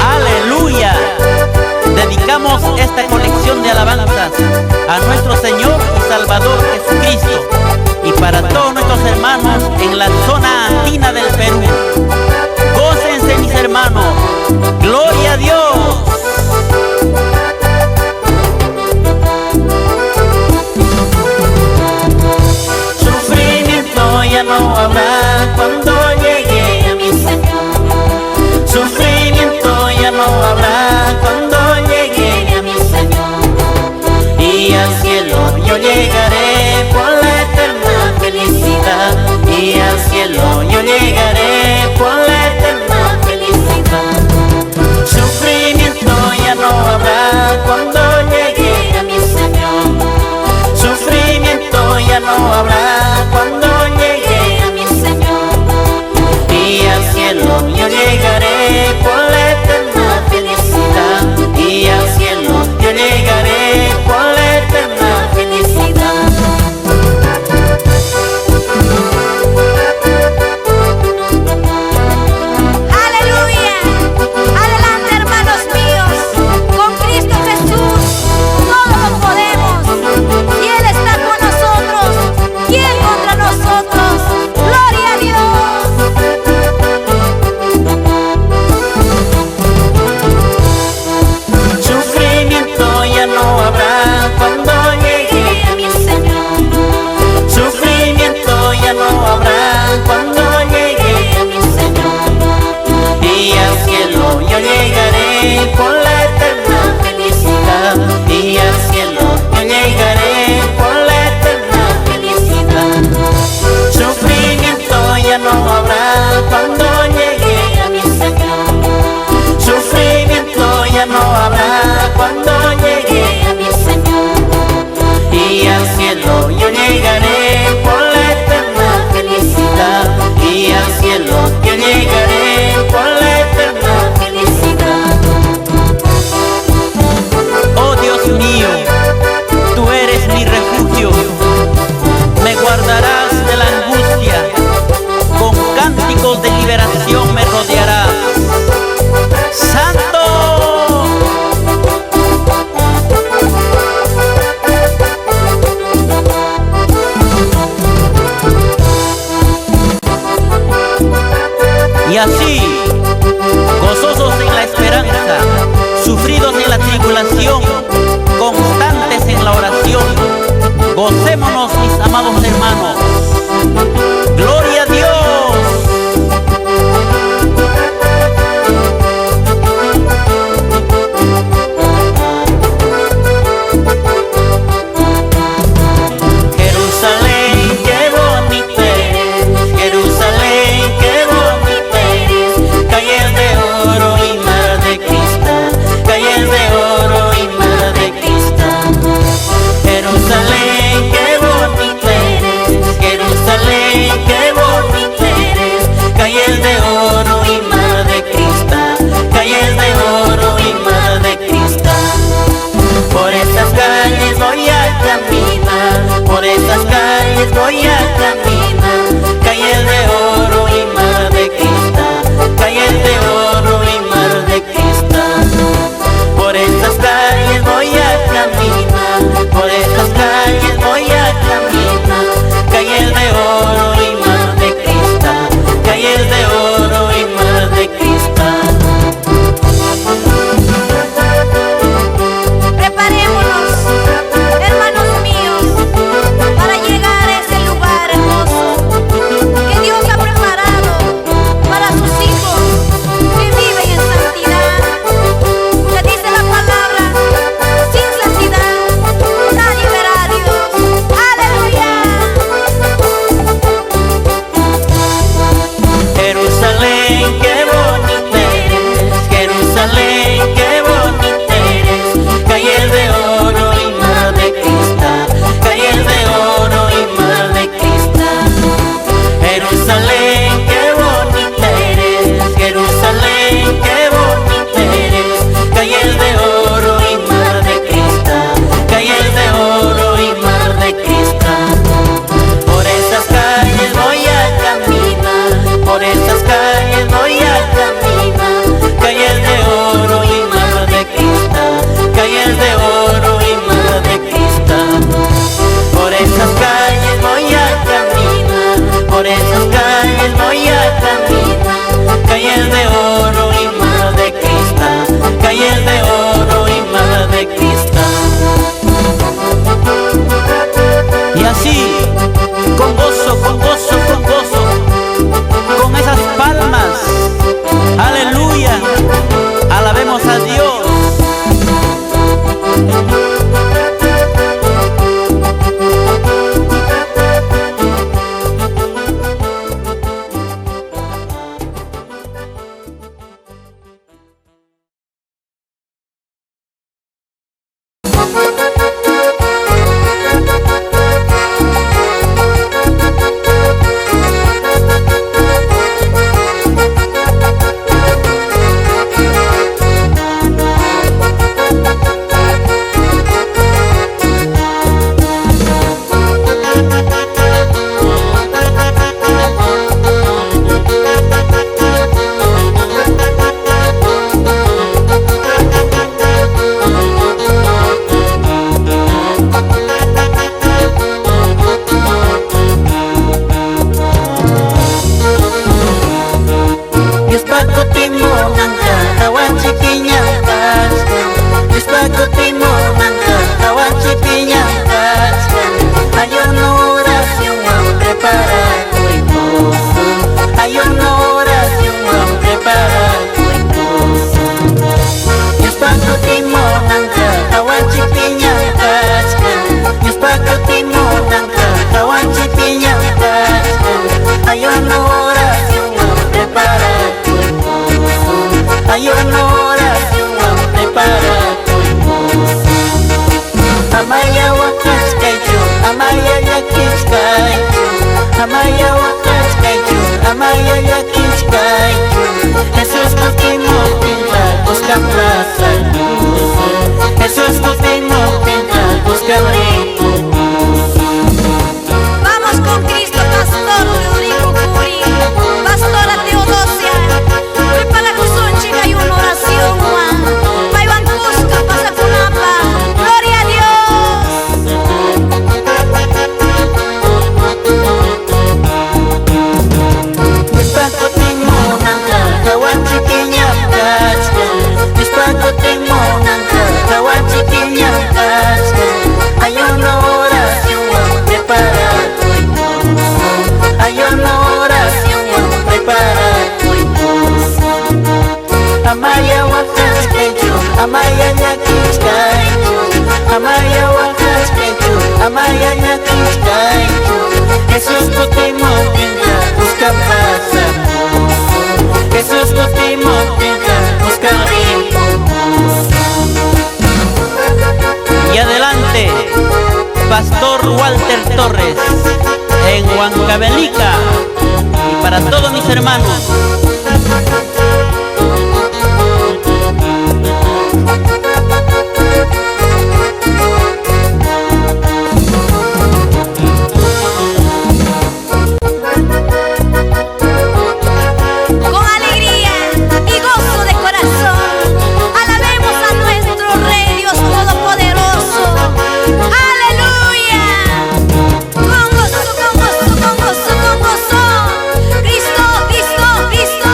Aleluya. Dedicamos esta colección de alabanzas a nuestro Señor y Salvador Jesucristo y para todos nuestros hermanos en la zona andina del Perú. Gócense, mis hermanos. Gloria a Dios. Sufrimiento ya no habrá cuando llegue a mi Señor. Sufrimiento ya no habrá cuando llegue a mi Señor. Y al cielo yo llegaré por la eterna felicidad. Y al cielo yo llegaré por la eterna felicidad. Sufrimiento ya no habrá cuando llegue a mi Señor. Sufrimiento ya no habrá cuando llegue a mi Señor. Y al cielo yo llegaré por la eterna felicidad. Y al cielo yo llegaré por la eterna felicidad. Aleluya. Adelante, hermanos míos. Con Cristo Jesús todo lo podemos. Y Él está con nosotros. ¿Quién contra nosotros? Gloria a Dios. Sufrimiento ya no habrá cuando llegue a mi Señor. Sufrimiento ya no habrá cuando llegue a mi Señor. Y al cielo yo llegaré por la eterna felicidad. Y al cielo yo llegaré por la eterna felicidad. Sufrimiento ya no habrá cuando llegue a mi Señor. Sufrimiento ya no habrá cuando llegue a mi Señor. Y al cielo yo llegaré por la eterna felicidad. Y al cielo yo llegaré por la eterna felicidad. Oh Dios mío, tú eres mi refugio. Me guardarás de la angustia. Con cánticos de liberación me rodearás. ¡Santo! Y así, gozosos en la esperanza, sufridos en la tribulación, constantes en la oración, gocémonos, mis amados hermanos. ¡Gloria a Dios! Jerusalén, qué bonito eres. Jerusalén, qué bonito eres. Calles de oro y mar de cristal. Calles de oro y mar de cristal. Jerusalén, qué bonito eres. Jerusalén, amaya wakachkaychu, amaya llakinchkaychu. Jesús kutimuptinqa busca plaza luz. Jesús kutimuptinqa busca rico. Vamos con Cristo, pastor Teodorico Curi, pastora Teodosia. Prepara tu sonchiga y una oración, Juan. Paiwan Cusca, pasa Funapa. Gloria a Dios. Nispaco timonanqa hawanchikiñapkachka. Nispaco timonanqa hawanchikiñapkachka. Hay una oración prepara tu impulso. Hay una oración prepara tu impulso. Amaya wakachkaychu, amaya llakinchkaychu. Amaya wakachkaychu, amaya llakinchkaychu. Jesús kutimuptinqa busca paz hermoso. Jesús kutimuptinqa busca rico. Y adelante, Pastor Walter Torres, en Huancavelica, y para todos mis hermanos. Con alegría y gozo de corazón, alabemos a nuestro Rey Dios Todopoderoso. ¡Aleluya! Con gozo, con gozo, con gozo, con gozo. Cristo, Cristo, Cristo.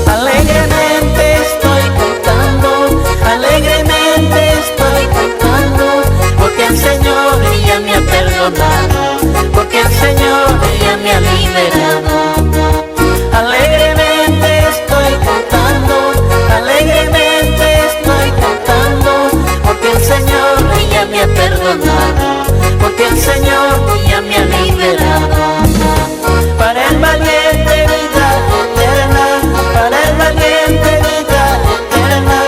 Alegremente estoy cantando, alegremente estoy cantando, porque el Señor ya me ha perdonado, porque el Señor ya me ha liberado. Alegremente estoy cantando, alegremente estoy cantando, porque el Señor ya me ha perdonado, porque el Señor ya me ha liberado. Para el valiente vida eterna, para el valiente vida eterna,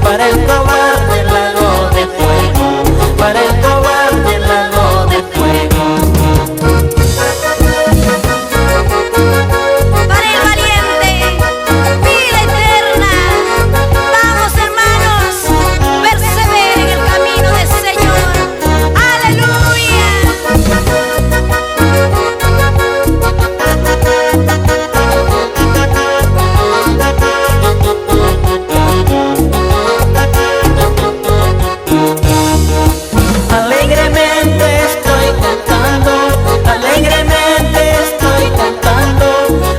para el cobarde lago de fuego, para el cobarde lago de fuego. Para el valiente, vida eterna. Vamos, hermanos, perseveren en el camino del Señor. ¡Aleluya! Alegremente estoy cantando, alegremente estoy cantando,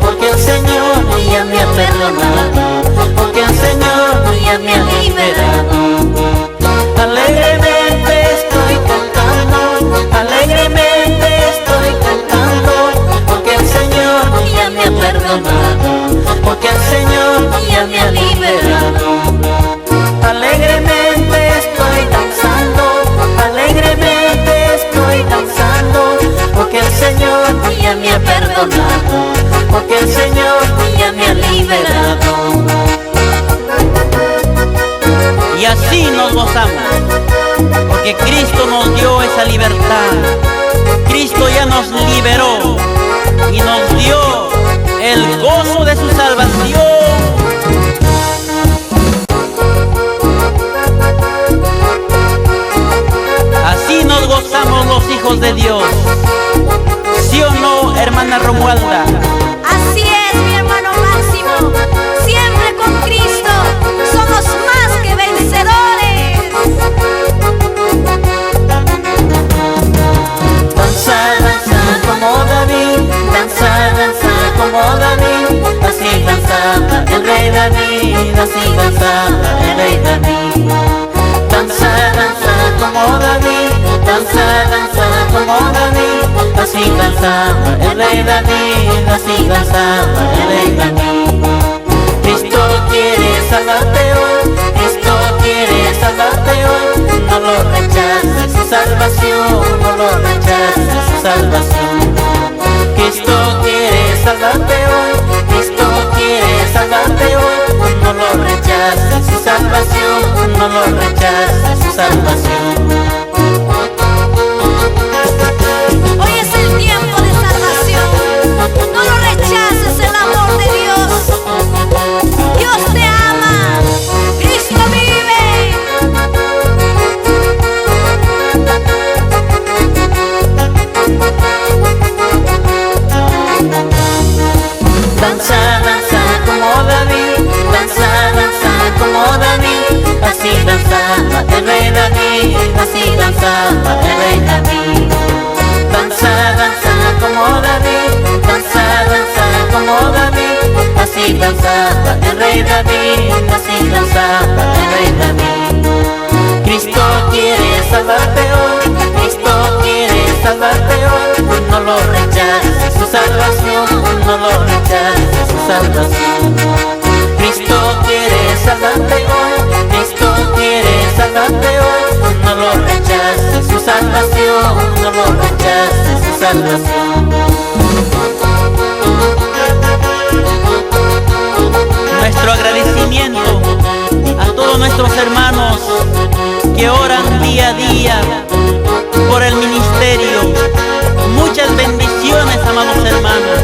porque el Señor ya me ha perdonado, porque el Señor ya me ha liberado. Alegremente estoy cantando, alegremente estoy cantando, porque el Señor ya me ha perdonado, porque el Señor ya me ha liberado. Alegremente estoy danzando, alegremente estoy danzando, porque el Señor ya me ha perdonado, porque el Señor ya me ha liberado. Y así nos gozamos, porque Cristo nos dio esa libertad. Cristo ya nos liberó y nos dio el gozo de su salvación. Así nos gozamos los hijos de Dios. ¿Sí o no, hermana Romualda? Así es, mi hermano Máximo. Siempre con Cristo somos más que vencedores. Danza, danza como David, danza, danza como David, así danzaba el rey David, así danzaba el rey David. Danza, danza como David, danza, danza como David, así danzaba el rey David, así danzaba el rey David. Cristo quiere salvarte hoy, Cristo quiere salvarte hoy, no lo rechaces su salvación, no lo rechaces su salvación. Cristo quiere salvarte hoy, Cristo quiere salvarte hoy, no lo rechaces. rechaces su salvación, no lo rechaces su salvación. Hoy es el tiempo de salvación. No lo rechaces, el amor de Dios. Dios te ama. Cristo vive. Danza, danza como David, danza, danza como David. Así danzaba el rey David, así danzaba el rey David. Danza, danza como David, danza, danza como David. Así danzaba el rey David, así danzaba el rey David. Cristo quiere salvarte hoy, Cristo quiere salvarte hoy. No lo rechaces su salvación, no lo rechaces su salvación. Cristo quiere salvarte hoy, Cristo quiere salvarte hoy. No lo rechaces su salvación, no lo rechaces su salvación. Nuestro agradecimiento a todos nuestros hermanos que oran día a día por el ministerio. Muchas bendiciones, amados hermanos.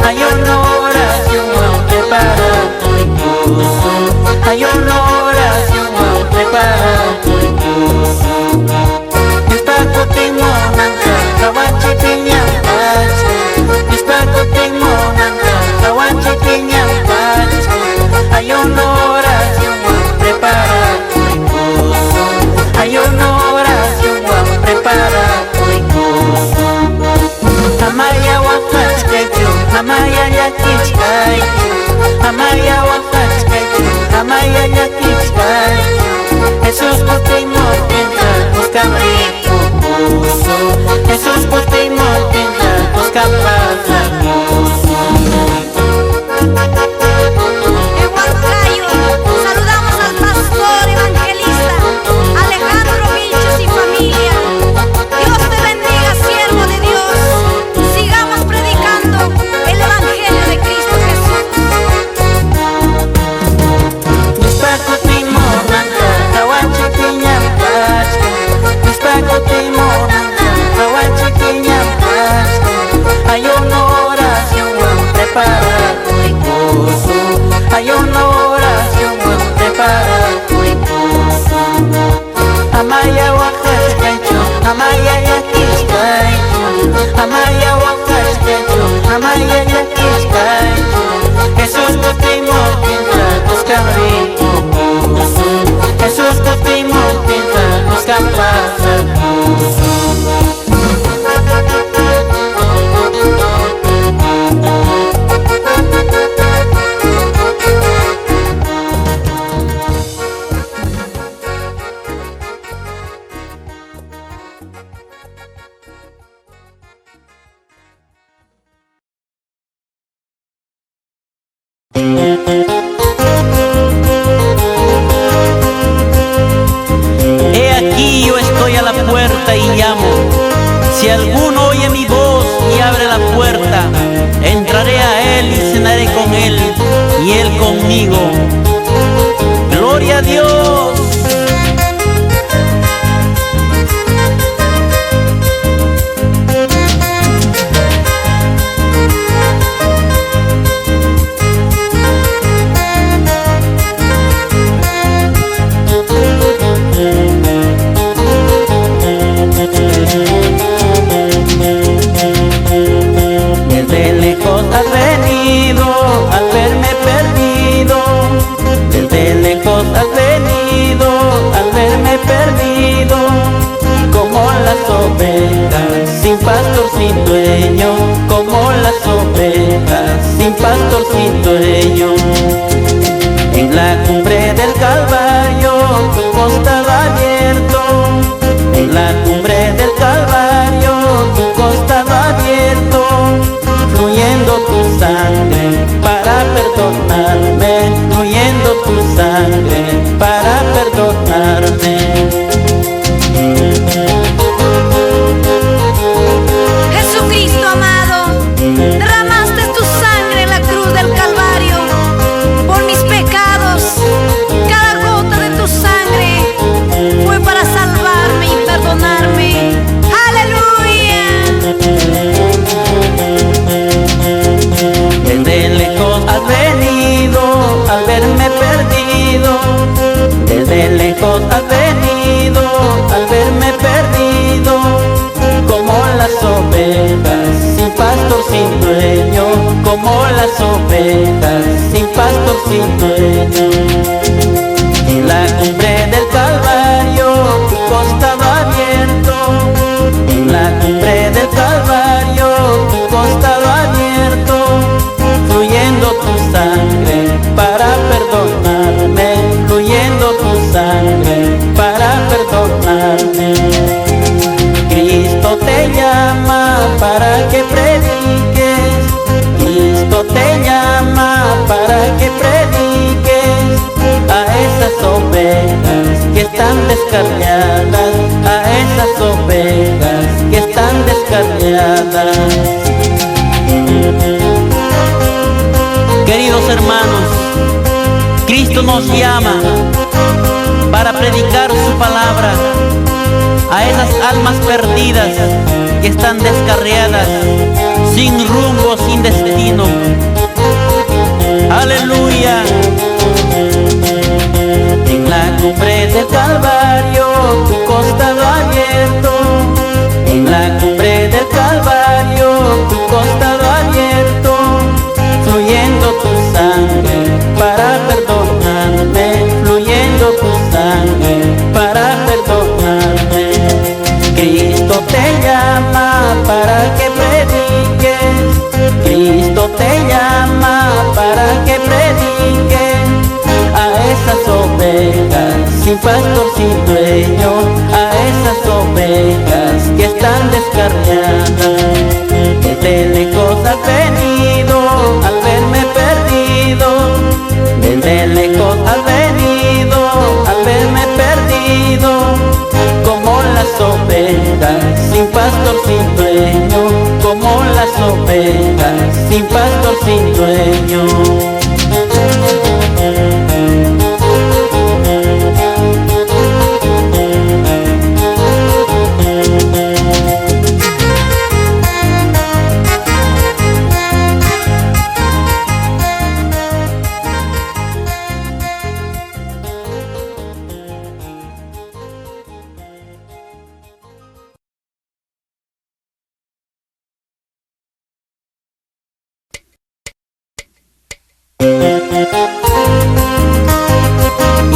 Hay una oración preparada incluso, hay una oración preparada incluso. Hay una oración preparada incluso, hay una oración preparada incluso. Amaya wakachkechu, amaya yakichkaichu, amaya wakachkechu, amaya yakichkaichu. Jesús por ti mortenta, busca rico puso. Jesús por ti mortenta, busca paz puso. En Huancayo saludamos al pastor evangelista Alejandro Vilches y familia. Dios te bendiga, siervo de Dios. Sigamos predicando el evangelio de Cristo Jesús. Hay una oración preparada incluso, hay una oración preparada incluso. Amaya wakachkechu, amaya yakichkaichu, amaya wakachkechu, amaya yakichkaichu. Jesús por ti mortienta, busca rico puso. Jesús por ti mortienta, busca paz puso. He aquí yo estoy a la puerta y llamo. Si alguno oye mi voz y abre la puerta, entraré a él y cenaré con él y él conmigo. Gloria a Dios. Desde lejos has venido al verme perdido. Desde lejos has venido al verme perdido. Como las ovejas sin pastor, sin dueño. Como las ovejas sin pastor, sin dueño. En la cumbre del Calvario tu costado abierto. En la cumbre del Calvario tu costado abierto. Fluyendo tu sangre para perdonarme, lejos has venido al verme perdido, como las ovejas sin pastor, sin dueño, como las ovejas sin pastor, sin dueño. En la cumbre del Calvario, tu costado abierto, en la cumbre del Calvario, tu costado abierto, fluyendo tu sangre para perdonarme, fluyendo tu sangre para perdonarme. Cristo te llama para que prediques, Cristo te llama para que prediques a esas ovejas que están descarriadas, a esas ovejas que están descarriadas. Queridos hermanos, Cristo nos llama para predicar su palabra a esas almas perdidas que están descarriadas, sin rumbo, sin destino. Aleluya. En la cumbre del Calvario, tu costado abierto, en la cumbre del Calvario, tu costado abierto, fluyendo tu sangre para perdonarme, fluyendo tu sangre para perdonarme. Cristo te llama para que prediques, Cristo te llama para que prediques a esas ovejas sin pastor, sin dueño, a esas ovejas que están descarriadas. Desde lejos has venido al verme perdido, desde lejos has venido al verme perdido, como las ovejas sin pastor, sin dueño, como las ovejas sin pastor, sin dueño.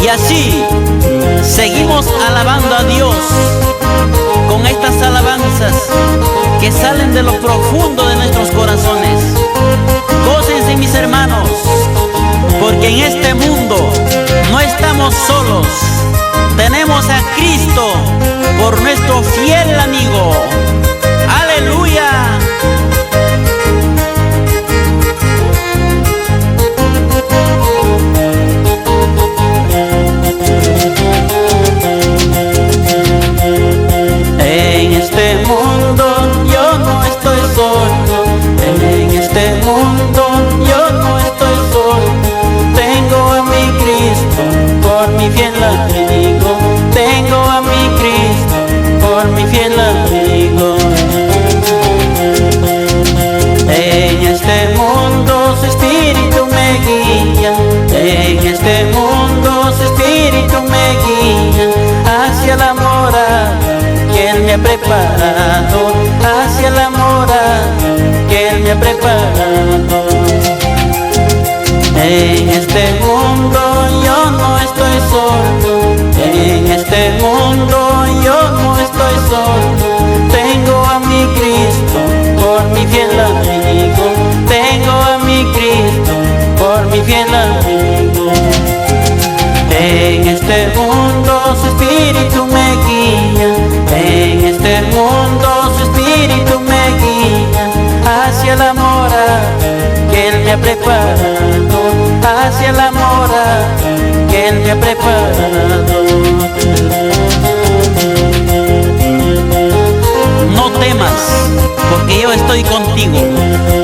Y así seguimos alabando a Dios con estas alabanzas que salen de lo profundo de nuestros corazones. Gócense, mis hermanos, porque en este mundo no estamos solos. Tenemos a Cristo por nuestro fiel amigo. ¡Aleluya! En este mundo yo no estoy solo, en este mundo yo no estoy solo. Tengo a mi Cristo por mi fiel amigo, tengo a mi Cristo por mi fiel amigo. En este mundo su espíritu me guía, en este mundo su espíritu me guía hacia la morada que Él me ha preparado, hacia la morada que Él me ha preparado. En este mundo yo no estoy solo, en este mundo yo no estoy solo. Tengo a mi Cristo por mi fiel amigo, tengo a mi Cristo por mi fiel amigo. En este mundo su espíritu me guía, en este mundo su espíritu me guía hacia la morada que Él me ha preparado, hacia la morada que Él me ha preparado. No temas, porque yo estoy contigo.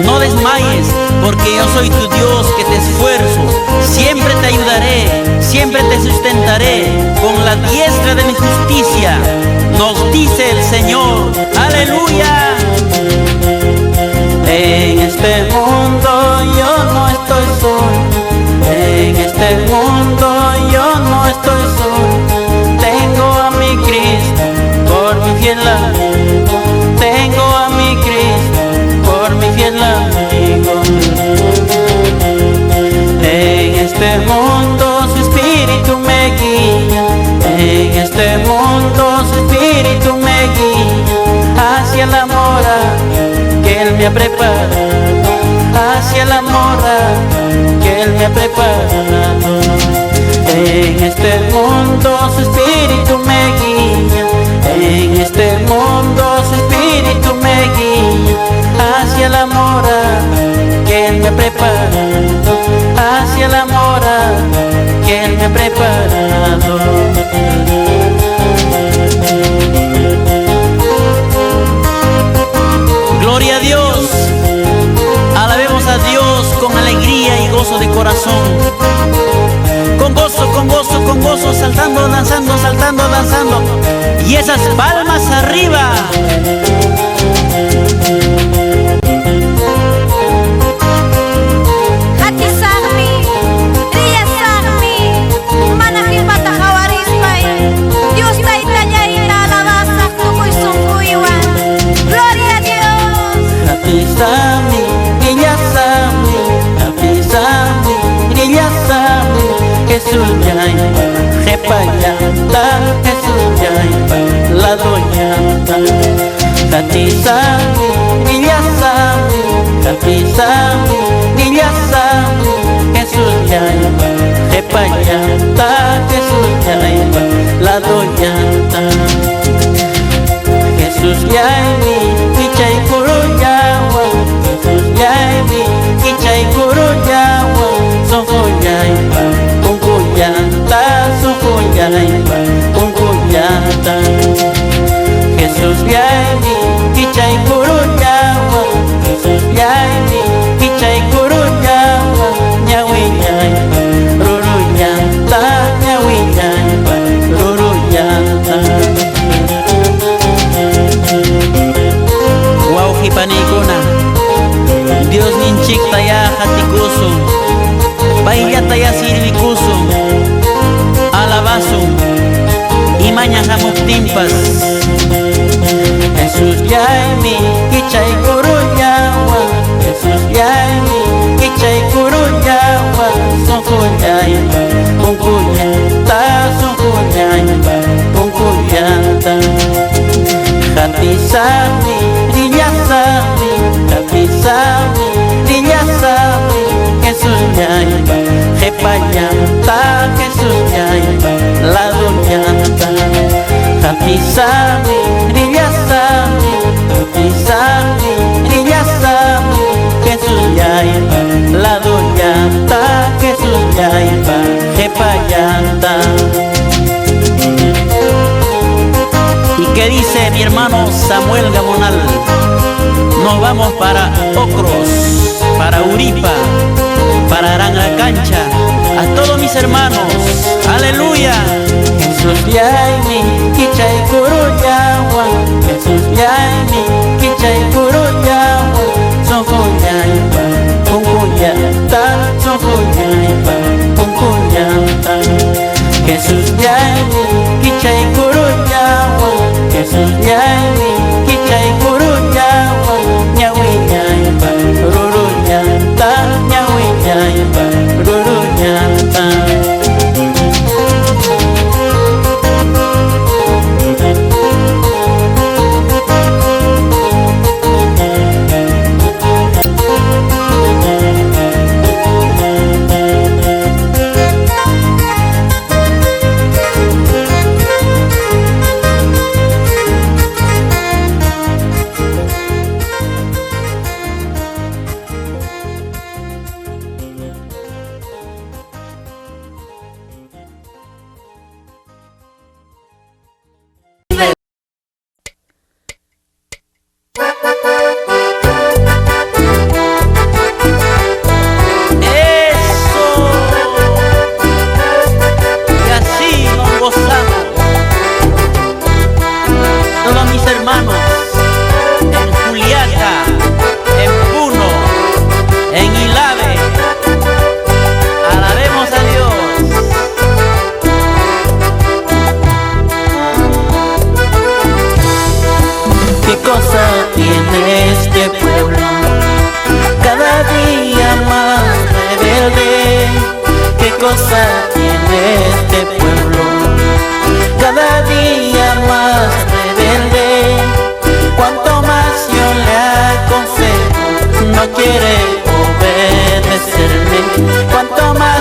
No desmayes, porque yo soy tu Dios que te esfuerzo. Siempre te ayudaré, siempre te sustentaré con la diestra de mi justicia, nos dice el Señor. ¡Aleluya! En este mundo yo no estoy solo, en este mundo yo no estoy solo. preparado. En este mundo su espíritu me guía, en este mundo su espíritu me guía hacia la morada que Él me ha preparado, hacia la morada que Él me ha preparado. Gloria a Dios, alabemos a Dios con alegría y gozo de corazón, con gozo, saltando, danzando, saltando, danzando, y esas palmas arriba. Jesús yaipa, repayanta, Jesús yaipa, la doñata. Tatisami, niyasami, tatisami, niyasami, Jesús yaipa, repayanta, Jesús yaipa, la doñata. Jesús yaimi, kichay kuruyawa, Jesús yaimi, kichay kuruyawa, sofo yaipa. Unkuyanta Jesús yaimi kichay kuruñawa, Jesús yaimi kichay kuruñawa, ñawi ñaypa ruruñanta, ñawi ñaypa ruruñanta. Wauhipanikuna, Dios ninchik taya hatikusu, bahía taya sirvikusu, alabazo y mañana timpas. Jesús yaimi kichay kuruñawa, Jesús yaimi kichay kuruñawa, sonko yaipa unkuyanta, sonko yaipa unkuyanta. Hatisami riyasami, hatisami riyasami, Jesús yaipa repayanta, Jesús yaipa la doñanta. Hatisami riyasami, hatisami riyasami, Jesús yaipa la doñanta, Jesús yaipa repayanta. ¿Y qué dice mi hermano Samuel Gamonal? Nos vamos para Ocros, para Uripa, para Arangacancha, a todos mis hermanos, aleluya. Jesús yaimi kichay kuruñawa, Jesús yaimi kichay kuruñawa, sonko yaipa unkuyanta, sonko yaipa unkuyanta. Jesús yaimi kichay kuruñawa, Jesús yaimi kichay kuruñawa, ñawi ñaypa ruruñanta, ñawi ñaypa ruruñanta. cosa tiene este pueblo, cada día más rebelde. Cuanto más yo le aconsejo, no quiere obedecerme. Cuanto más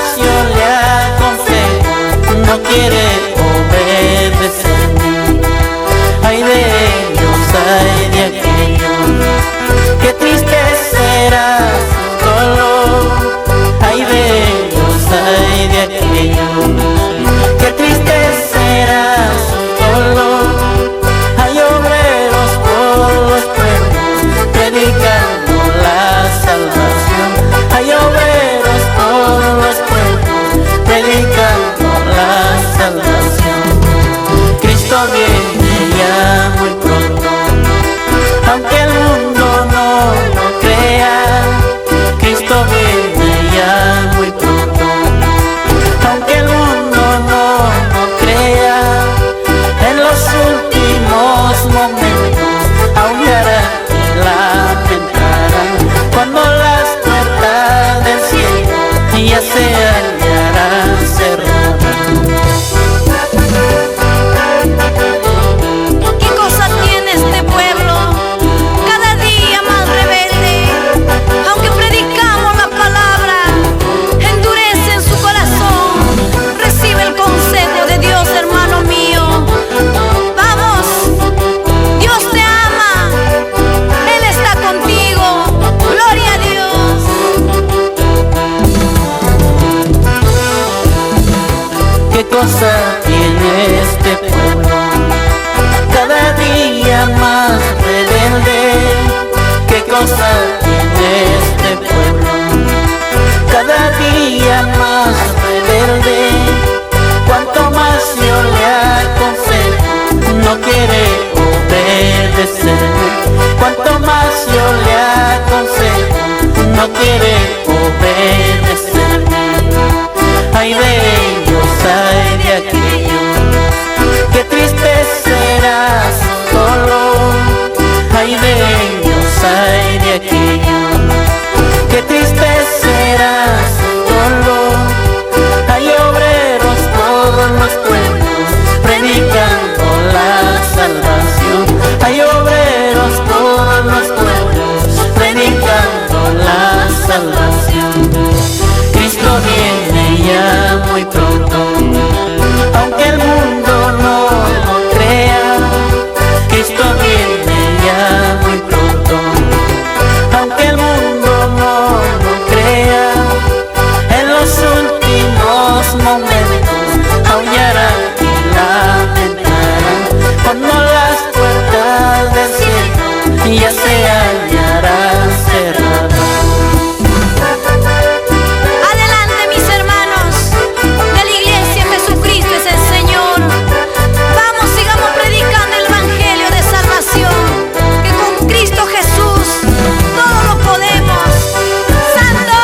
Cristo viene ya muy pronto, aunque el mundo no lo crea. Cristo viene ya muy pronto, aunque el mundo no lo crea. En los últimos momentos aullará y lamentará, cuando las puertas del cielo ya se hallarán cerradas. ¿Qué cosa tiene este pueblo? Cada día más rebelde. Aunque predicamos la palabra, endurecen su corazón. Recibe el consejo de Dios, hermano mío. Vamos, Dios te ama, Él está contigo. Gloria a Dios. ¿Qué cosa tiene este pueblo? Cada día más rebelde. ¿Qué cosa tiene este pueblo? Cada día más rebelde. Cuanto más yo le aconsejo, no quiere obedecerme. Cuanto más yo le aconsejo, no quiere obedecerme. Ay de ellos, ay de aquellos, qué triste será su dolor. Ay de ellos, ay de aquellos, qué triste será su dolor. Hay obreros por los pueblos predicando la salvación. Hay obreros por los pueblos predicando la salvación. Cristo viene ya muy pronto, aunque el mundo no lo crea. Cristo viene ya muy pronto, aunque el mundo no lo crea. En los últimos momentos aullará y lamentará, cuando las puertas del cielo ya se hallarán cerradas. Adelante, mis hermanos de la iglesia, Jesucristo es el Señor. Vamos, sigamos predicando el evangelio de salvación, que con Cristo Jesús todo lo podemos. ¡Santo!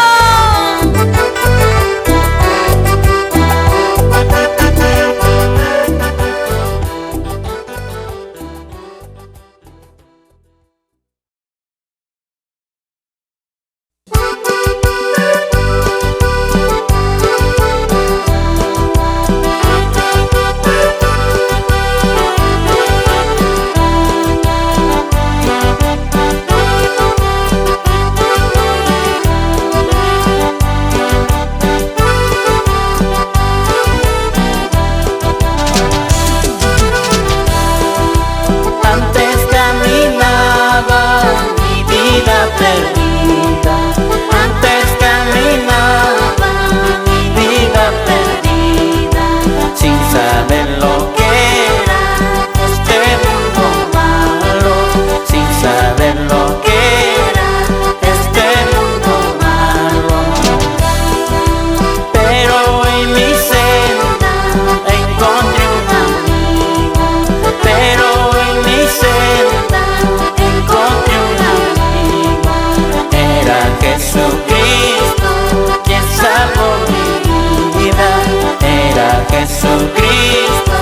Antes caminaba mi vida perdida. Antes caminaba mi vida perdida, sin saber lo que era este mundo malo, sin saber lo que era este mundo malo. Pero en mi senda encontré un amigo, pero en mi senda encontré un amigo. Era Jesucristo quien salvó mi vida. Era Jesucristo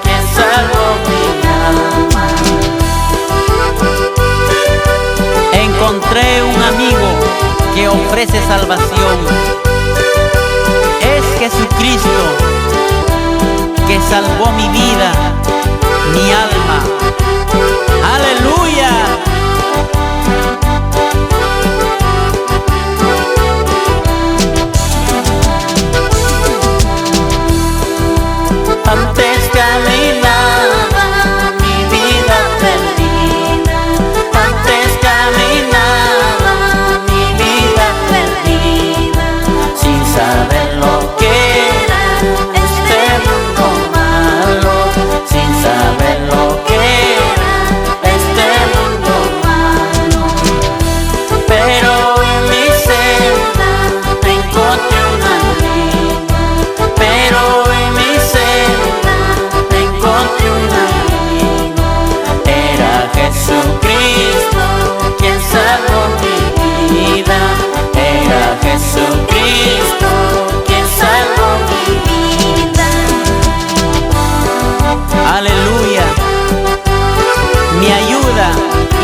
quien salvó mi alma. Encontré un amigo que ofrece salvación. Es Jesucristo que salvó mi vida, mi alma. ¡Aleluya! Antes caminaba mi vida perdida. Antes caminaba mi vida perdida, sin saber lo que era este mundo malo, sin saber lo que era este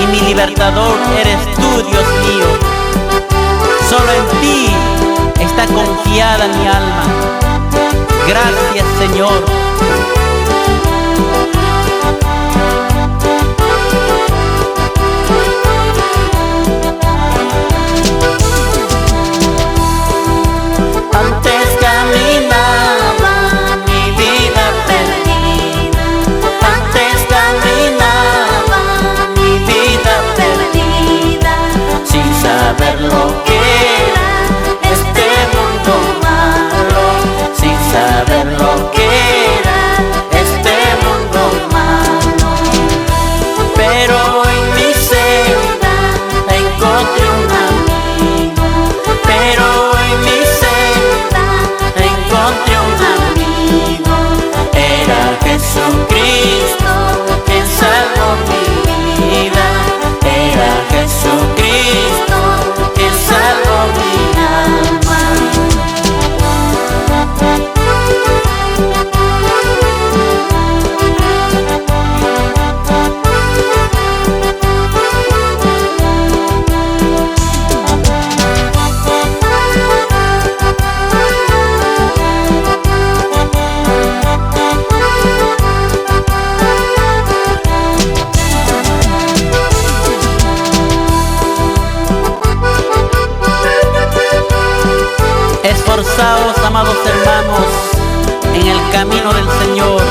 y mi libertador eres tú, Dios mío. Solo en ti está confiada mi alma. Gracias, Señor. Antes caminaba mi vida perdida, antes caminaba mi vida perdida, sin saber lo que era este mundo malo, sin saber lo que era este mundo malo. Pero en mi celda encontré un amigo, pero en mi celda encontré un amigo, era Jesucristo quien salvó mi vida, era Jesucristo quien salvó mi alma. Esforzaos, amados hermanos, en el camino del Señor,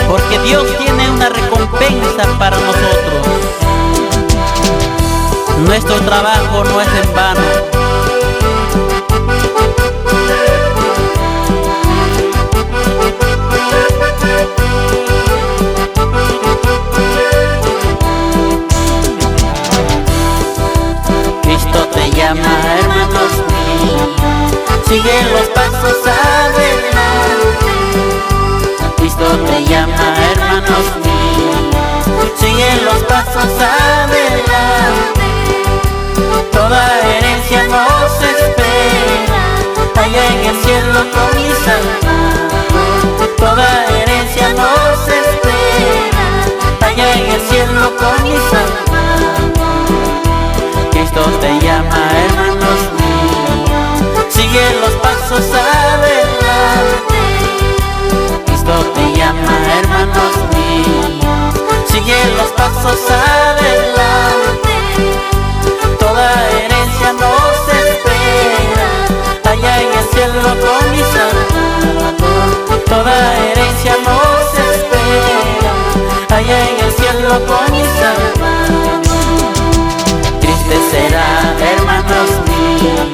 porque Dios tiene una recompensa para nosotros. Nuestro trabajo no es en vano. Cristo te llama, hermanos míos, sigue los pasos adelante. Cristo te llama, hermanos míos, sigue los pasos adelante. Toda herencia nos espera allá en el cielo con mi Salvador. Toda herencia nos espera allá en el cielo con mi Salvador. Cristo te llama, hermanos míos, sigue los pasos adelante. Cristo te llama, hermanos míos, sigue los pasos adelante. Toda herencia nos espera allá en el cielo con mi Salvador. Toda herencia nos espera allá en el cielo con mi Salvador. Triste será, hermanos míos,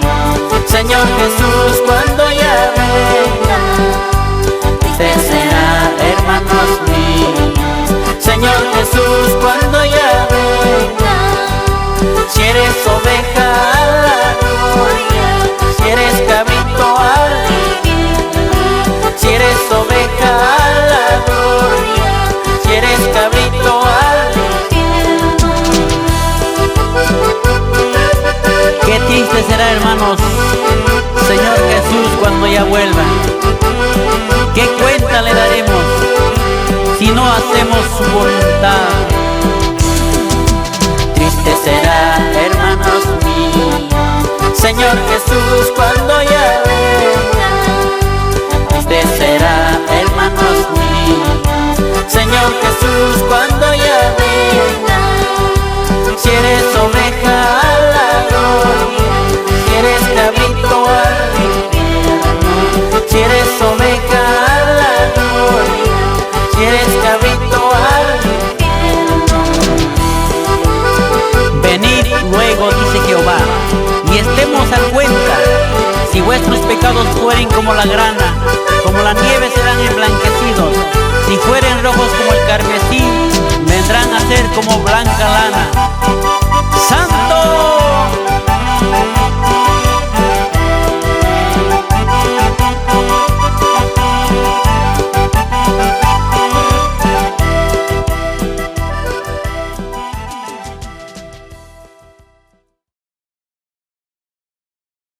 Señor Jesús cuando ya venga. Triste será, hermanos míos, Señor Jesús cuando ya venga. Si eres oveja a la gloria, si eres cabrito al infierno. Si eres oveja a la gloria, si eres cabrito al infierno. Qué triste será, hermanos, Señor Jesús cuando ya vuelva. ¿Qué cuenta le daremos si no hacemos su voluntad? Triste será, hermanos míos, Señor Jesús cuando ya venga. Triste será, hermanos míos, Señor Jesús cuando ya venga. Si eres oveja a la gloria, si eres cabrito al infierno. Si eres oveja a la gloria, si eres cabrito al infierno. Venid luego, dice Jehová, y estemos a cuenta. Si vuestros pecados fueren como la grana, como la nieve serán emblanquecidos. Si fueren rojos como el carmesí, vendrán a ser como blanca lana.